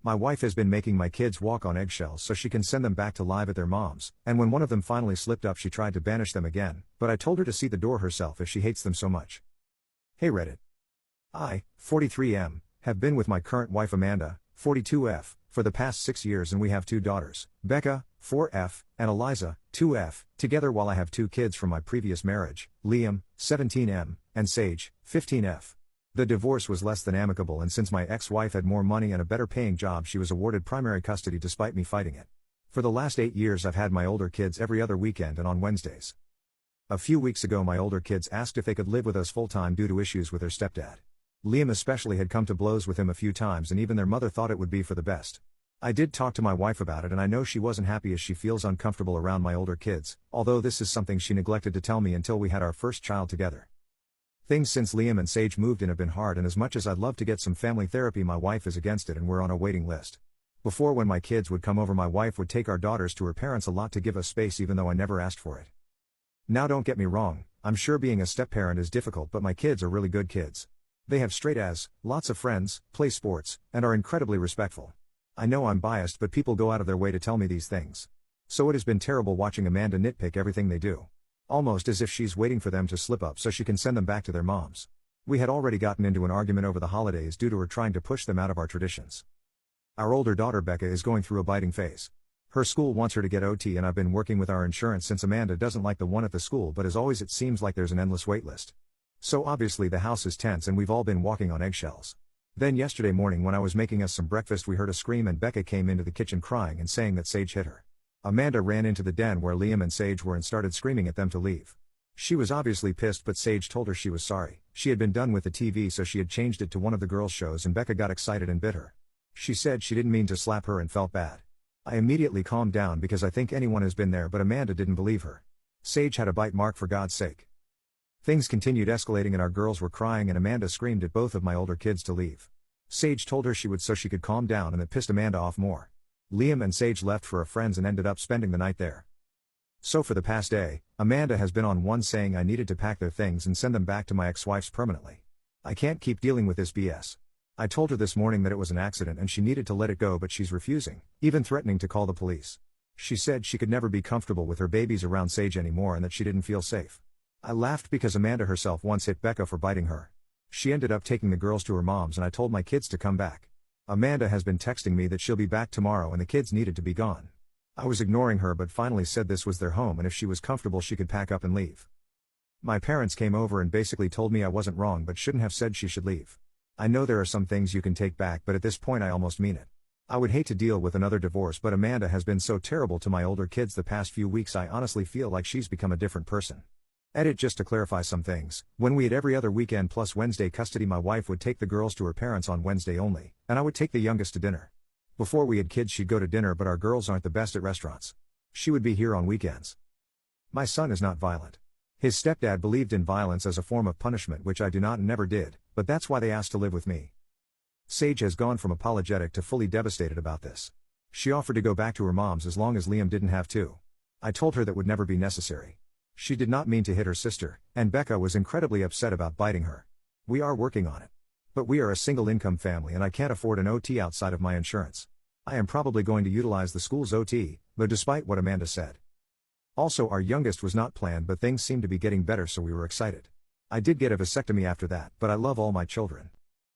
My wife has been making my kids walk on eggshells so she can send them back to live at their moms, and when one of them finally slipped up she tried to banish them again, but I told her to see the door herself if she hates them so much. Hey Reddit. I, 43M, have been with my current wife Amanda, 42F, for the past 6 years and we have 2 daughters, Becca, 4F, and Eliza, 2F, together while I have 2 kids from my previous marriage, Liam, 17M, and Sage, 15F. The divorce was less than amicable and since my ex-wife had more money and a better paying job she was awarded primary custody despite me fighting it. For the last 8 years I've had my older kids every other weekend and on Wednesdays. A few weeks ago my older kids asked if they could live with us full-time due to issues with their stepdad. Liam especially had come to blows with him a few times and even their mother thought it would be for the best. I did talk to my wife about it and I know she wasn't happy as she feels uncomfortable around my older kids, although this is something she neglected to tell me until we had our first child together. Things since Liam and Sage moved in have been hard and as much as I'd love to get some family therapy my wife is against it and we're on a waiting list. Before when my kids would come over my wife would take our daughters to her parents a lot to give us space even though I never asked for it. Now don't get me wrong, I'm sure being a step-parent is difficult but my kids are really good kids. They have straight A's, lots of friends, play sports, and are incredibly respectful. I know I'm biased but people go out of their way to tell me these things. So it has been terrible watching Amanda nitpick everything they do. Almost as if she's waiting for them to slip up so she can send them back to their moms. We had already gotten into an argument over the holidays due to her trying to push them out of our traditions. Our older daughter Becca is going through a biting phase. Her school wants her to get OT and I've been working with our insurance since Amanda doesn't like the one at the school but as always it seems like there's an endless wait list. So obviously the house is tense and we've all been walking on eggshells. Then yesterday morning when I was making us some breakfast we heard a scream and Becca came into the kitchen crying and saying that Sage hit her. Amanda ran into the den where Liam and Sage were and started screaming at them to leave. She was obviously pissed but Sage told her she was sorry. She had been done with the TV so she had changed it to one of the girls' shows and Becca got excited and bit her. She said she didn't mean to slap her and felt bad. I immediately calmed down because I think anyone has been there but Amanda didn't believe her. Sage had a bite mark for God's sake. Things continued escalating and our girls were crying and Amanda screamed at both of my older kids to leave. Sage told her she would so she could calm down and it pissed Amanda off more. Liam and Sage left for a friend's and ended up spending the night there. So for the past day, Amanda has been on one saying I needed to pack their things and send them back to my ex-wife's permanently. I can't keep dealing with this BS. I told her this morning that it was an accident and she needed to let it go but she's refusing, even threatening to call the police. She said she could never be comfortable with her babies around Sage anymore and that she didn't feel safe. I laughed because Amanda herself once hit Becca for biting her. She ended up taking the girls to her mom's and I told my kids to come back. Amanda has been texting me that she'll be back tomorrow and the kids needed to be gone. I was ignoring her but finally said this was their home and if she was comfortable she could pack up and leave. My parents came over and basically told me I wasn't wrong but shouldn't have said she should leave. I know there are some things you can take back but at this point I almost mean it. I would hate to deal with another divorce but Amanda has been so terrible to my older kids the past few weeks I honestly feel like she's become a different person. Edit just to clarify some things, when we had every other weekend plus Wednesday custody my wife would take the girls to her parents on Wednesday only, and I would take the youngest to dinner. Before we had kids she'd go to dinner but our girls aren't the best at restaurants. She would be here on weekends. My son is not violent. His stepdad believed in violence as a form of punishment which I do not and never did, but that's why they asked to live with me. Sage has gone from apologetic to fully devastated about this. She offered to go back to her mom's as long as Liam didn't have to. I told her that would never be necessary. She did not mean to hit her sister, and Becca was incredibly upset about biting her. We are working on it. But we are a single income family and I can't afford an OT outside of my insurance. I am probably going to utilize the school's OT, though despite what Amanda said. Also our youngest was not planned but things seemed to be getting better so we were excited. I did get a vasectomy after that but I love all my children.